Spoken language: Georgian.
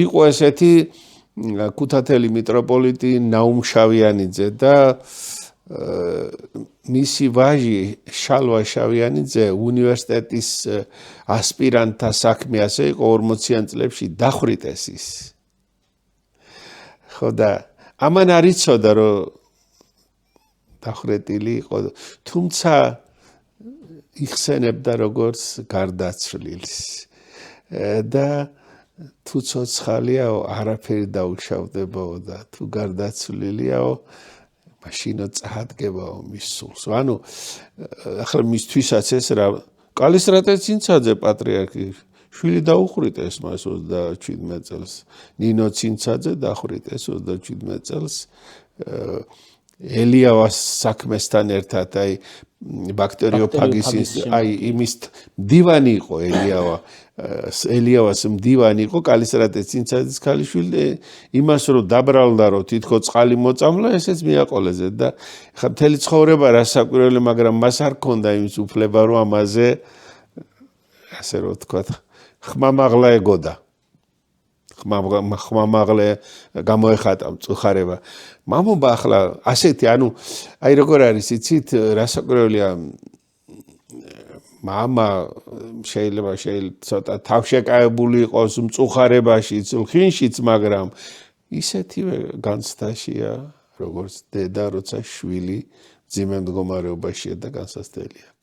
იყო ესეთი ქუთათელი მიტროპოლიტი ნაუმ შავიანიძე და მისი ვაჟი შალვა შავიანიძე უნივერსიტეტის ასპირანტთა საქმე ასე იყო 40-იან წლებში დახვრიტეს ის. ხო და ამან არ იცოდა რომ დახვრეტილი იყო, თუმცა იხსენებდა როგორც გარდაცვლილს და თუ ცოცხალიაო არაფერი დაუშავდებაო და თუ გარდაცვლილიაო მაშინო წაადგებაო მის სულს. ანუ ახლა მისთვისაც ეს რა კალისტრატე ცინცაძე პატრიარქი შვილი დაუხრიტეს მას 37 წელს. ნინო ცინცაძე დახვრიტეს 37 წელს. ელიავას საქმესთან ერთად აი ბაქტერიოფაგის აი იმის მდივანი იყო ელიავას მდივანი იყო კალისტრატე ცინცაძის ქალიშვილი იმას რომ დაბრალდა რომ თითქოს წყალი მოწამლა ესეც მიაყოლეზე და ხა მთელი ცხოვრება რასაკვირველი მაგრამ მას არ ჰქონდა იმის უფლება რომ ამაზე ასე რომ თქვა ხმამაღლა ეგოდა ხმამაღლა გამოეხატა მწუხარება მამობა ახლა ასეთი ანუ აი როგორ არის იცით რასაკვირველია მამა შეიძლება ცოტა თავშეკავებული იყოს მწუხარებაში ლხინშიც მაგრამ ისეთივე განცდაშია როგორც დედა როცა შვილი ძიმე მდგომარეობაშია და განსასწრელი აქვს